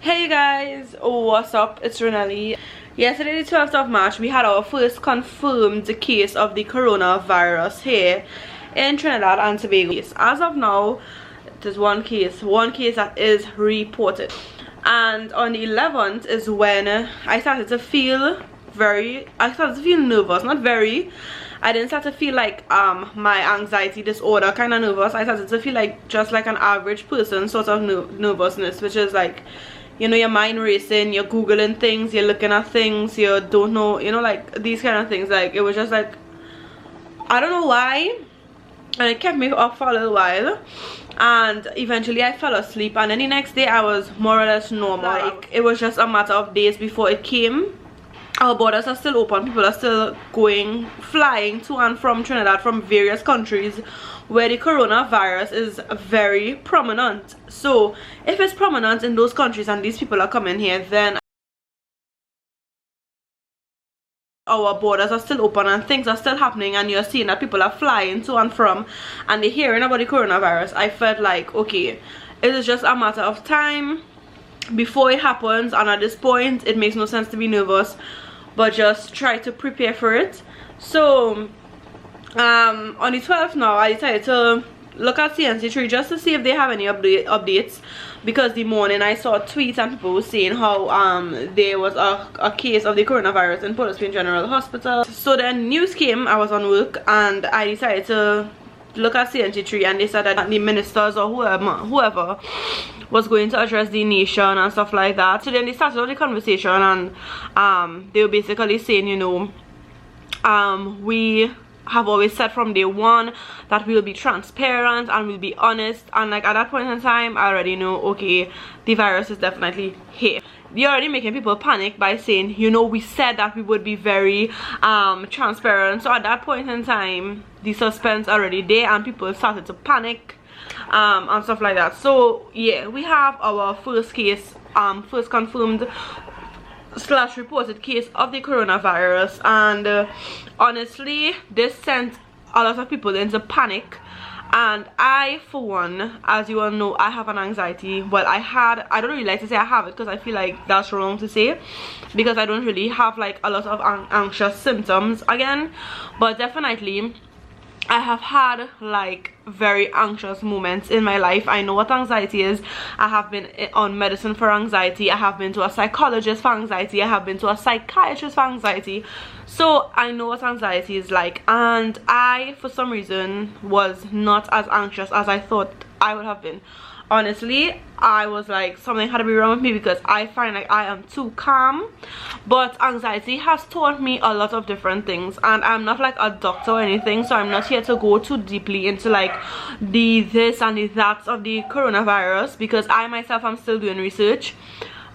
Hey guys, what's up? It's Raenelle-Lee. Yesterday, the 12th of March, we had our first confirmed case of the coronavirus here in Trinidad and Tobago. As of now, there's one case that is reported. And on the 11th is when I started to feel nervous. Not very. I didn't start to feel like my anxiety disorder kind of nervous. I started to feel like just like an average person sort of nervousness, which is like, you know, your mind racing, you're googling things, you're looking at things, you don't know, you know, like these kind of things. Like it was just like, I don't know why, and it kept me up for a little while, and eventually I fell asleep, and then the next day I was more or less normal. Like it was just a matter of days before it came. Our borders are still open. People are still flying to and from Trinidad from various countries where the coronavirus is very prominent. So if it's prominent in those countries and these people are coming here, then our borders are still open and things are still happening, and you're seeing that people are flying to and from and they're hearing about the coronavirus. I felt like, okay, it is just a matter of time before it happens, and at this point it makes no sense to be nervous, but just try to prepare for it. So on the 12th now, I decided to look at CNC3 just to see if they have any updates, because the morning I saw tweets and people were saying how there was a case of the coronavirus in Port of Spain General Hospital. So then news came, I was on work, and I decided to look at CNC3, and they said that the ministers or whoever was going to address the nation and stuff like that. So then they started the conversation, and they were basically saying, you know, we have always said from day one that we'll be transparent and we'll be honest, and like at that point in time I already know, okay, the virus is definitely here. They're already making people panic by saying, you know, we said that we would be very transparent. So at that point in time the suspense already there and people started to panic and stuff like that. So yeah, we have our first case, first confirmed / reported case of the coronavirus, and honestly this sent a lot of people into panic. And I, for one, as you all know, I have an anxiety. Well, I don't really like to say I have it, because I feel like that's wrong to say, because I don't really have like a lot of anxious symptoms again, but definitely I have had like very anxious moments in my life. I know what anxiety is. I have been on medicine for anxiety. I have been to a psychologist for anxiety. I have been to a psychiatrist for anxiety. So I know what anxiety is like, and I, for some reason, was not as anxious as I thought I would have been. Honestly, I was like, something had to be wrong with me, because I find like I am too calm. But anxiety has taught me a lot of different things, and I'm not like a doctor or anything, so I'm not here to go too deeply into like the this and the that of the coronavirus, because I myself am still doing research.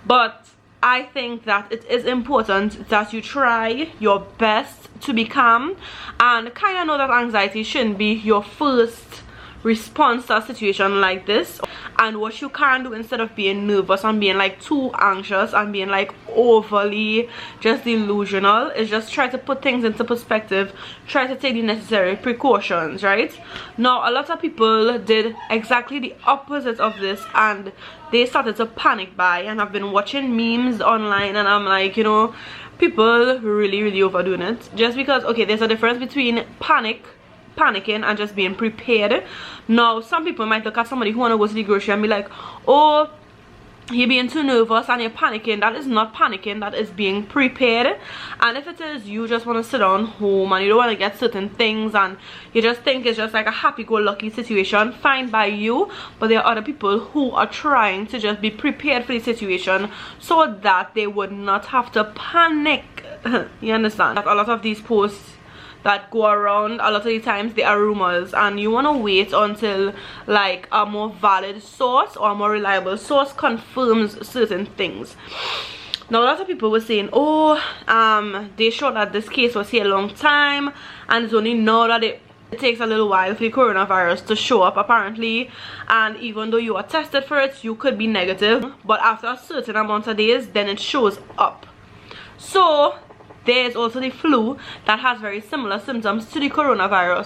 But I think that it is important that you try your best to be calm, and kind of know that anxiety shouldn't be your first response to a situation like this. And what you can do, instead of being nervous and being like too anxious and being like overly just delusional, is just try to put things into perspective, try to take the necessary precautions, right? Now a lot of people did exactly the opposite of this, and they started to panic buy, and I've been watching memes online, and I'm like, you know, people really overdoing it. Just because, okay, there's a difference between panicking and just being prepared. Now some people might look at somebody who want to go to the grocery and be like, oh, you're being too nervous and you're panicking. That is not panicking, that is being prepared. And if it is you just want to sit down home and you don't want to get certain things, and you just think it's just like a happy-go-lucky situation, fine by you. But there are other people who are trying to just be prepared for the situation so that they would not have to panic. You understand? That a lot of these posts that go around, a lot of the times they are rumors, and you want to wait until like a more valid source or a more reliable source confirms certain things. Now a lot of people were saying, oh, they showed that this case was here a long time, and it's only now that it takes a little while for the coronavirus to show up apparently, and even though you are tested for it, you could be negative, but after a certain amount of days then it shows up. So there's also the flu that has very similar symptoms to the coronavirus.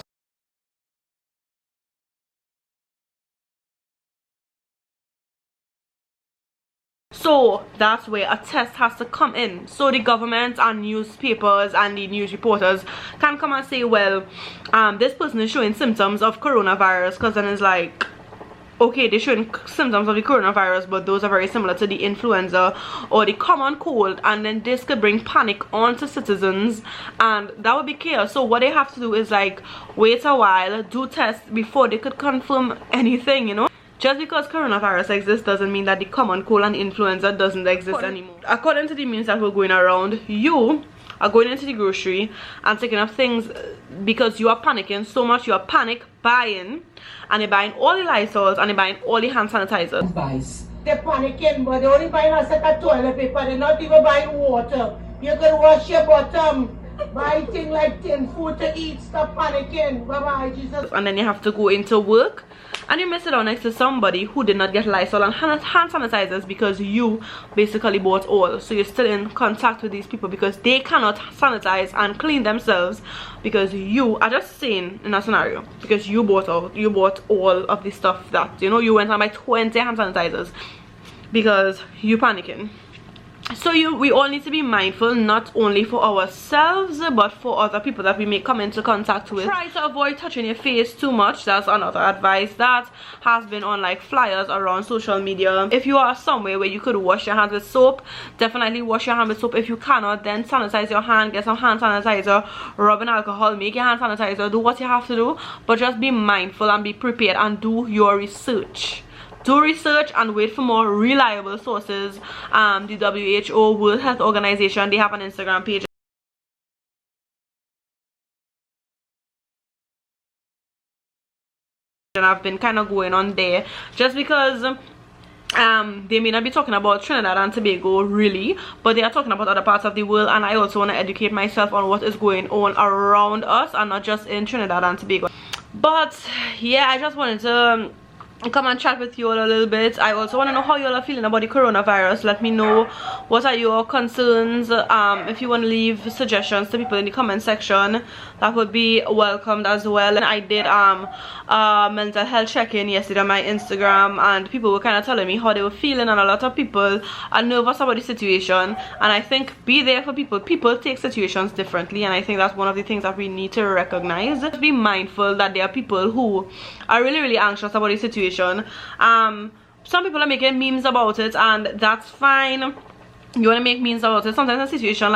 So that's where a test has to come in, so the government and newspapers and the news reporters can come and say, well, this person is showing symptoms of coronavirus, because then it's like, okay, they're showing symptoms of the coronavirus, but those are very similar to the influenza or the common cold, and then this could bring panic onto citizens, and that would be chaos. So what they have to do is like wait a while, do tests before they could confirm anything, you know. Just because coronavirus exists doesn't mean that the common cold and influenza doesn't exist anymore. According to the memes that were going around, you are going into the grocery and taking up things because you are panicking so much. You are panic buying, and you're buying all the Lysols and you're buying all the hand sanitizers. They're panicking, but they're only buying a set of toilet paper. They're not even buying water. You can wash your bottom. Buy things like tin food to eat. Stop panicking. Bye bye, Jesus. And then you have to go into work, and you miss it out next to somebody who did not get Lysol and hand sanitizers because you basically bought all. So you're still in contact with these people because they cannot sanitize and clean themselves, because you are just saying in a scenario, because you bought all of the stuff that, you know, you went and buy 20 hand sanitizers because you're panicking. So we all need to be mindful, not only for ourselves but for other people that we may come into contact with. Try to avoid touching your face too much. That's another advice that has been on like flyers around social media. If you are somewhere where you could wash your hands with soap, definitely wash your hand with soap. If you cannot, then sanitize your hand, get some hand sanitizer, rub in alcohol, make your hand sanitizer, do what you have to do, but just be mindful and be prepared and do your research. Do research and wait for more reliable sources. The WHO, World Health Organization, they have an Instagram page. And I've been kind of going on there just because they may not be talking about Trinidad and Tobago really, but they are talking about other parts of the world, and I also want to educate myself on what is going on around us and not just in Trinidad and Tobago. But yeah, I just wanted to come and chat with you all a little bit. I also want to know how you all are feeling about the coronavirus. Let me know what are your concerns. If you want to leave suggestions to people in the comment section, that would be welcomed as well. And I did a mental health check-in yesterday on my Instagram, and people were kind of telling me how they were feeling, and a lot of people are nervous about the situation. And I think be there for people. People take situations differently, and I think that's one of the things that we need to recognize. Just be mindful that there are people who are really anxious about the situation. Some people are making memes about it, and that's fine. You want to make memes about it. Sometimes in situations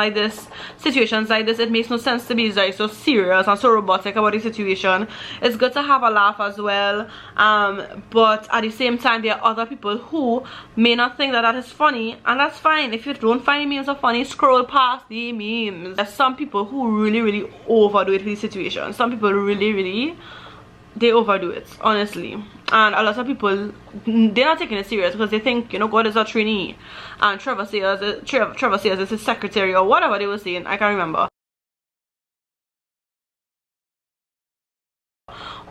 like this, it makes no sense to be like so serious and so robotic about the situation. It's good to have a laugh as well, but at the same time, there are other people who may not think that is funny, and that's fine. If you don't find the memes are funny, scroll past the memes. There's some people who really overdo it for the situation. Some people really they overdo it, honestly. And a lot of people, they're not taking it serious because they think, you know, God is a Trini, and Trevor says is his secretary or whatever they were saying. I can't remember.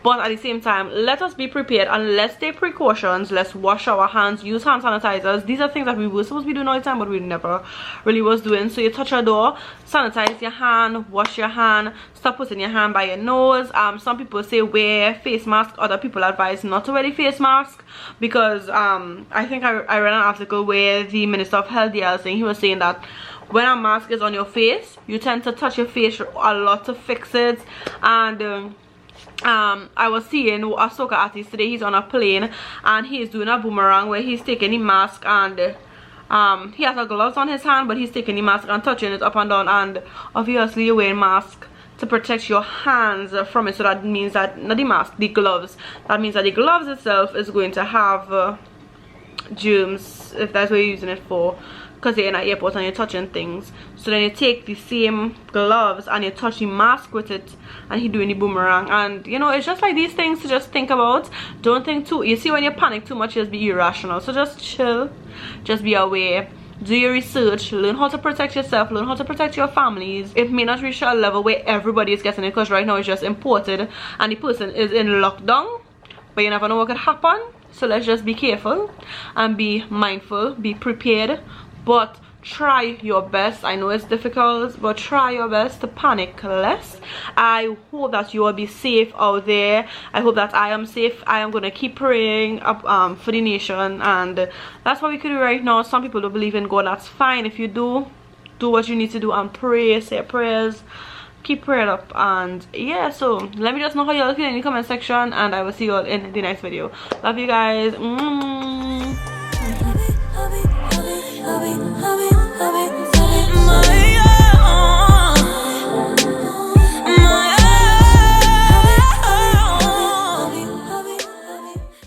But at the same time, let us be prepared and let's take precautions. Let's wash our hands, use hand sanitizers. These are things that we were supposed to be doing all the time, but we never really was doing. So you touch a door, sanitize your hand, wash your hand, stop putting your hand by your nose. Some people say wear face mask. Other people advise not to wear the face mask because I think I read an article where the Minister of Health, he was saying that when a mask is on your face, you tend to touch your face a lot to fix it. And I was seeing a soccer artist today. He's on a plane and he's doing a boomerang where he's taking the mask, and he has a gloves on his hand, but he's taking the mask and touching it up and down. And obviously you're wearing mask to protect your hands from it, so that means that not the mask, the gloves, that means that the gloves itself is going to have germs, if that's what you're using it for, because you're in an airport and you're touching things. So then you take the same gloves and you touch the mask with it, and he's doing the boomerang. And you know, it's just like these things to just think about. Don't think too, you see, when you panic too much, you just be irrational. So just chill, just be aware, do your research, learn how to protect yourself, learn how to protect your families. It may not reach a level where everybody is getting it, because right now it's just imported and the person is in lockdown, but you never know what could happen. So let's just be careful and be mindful, be prepared, but try your best. I know it's difficult, but try your best to panic less. I hope that you will be safe out there. I hope that I am safe. I am gonna keep praying up for the nation, and that's what we could do right now. Some people don't believe in God. That's fine. If you do what you need to do and pray, say prayers, keep praying up. And yeah, so let me just know how y'all feel in the comment section, and I will see you all in the next video. Love you guys.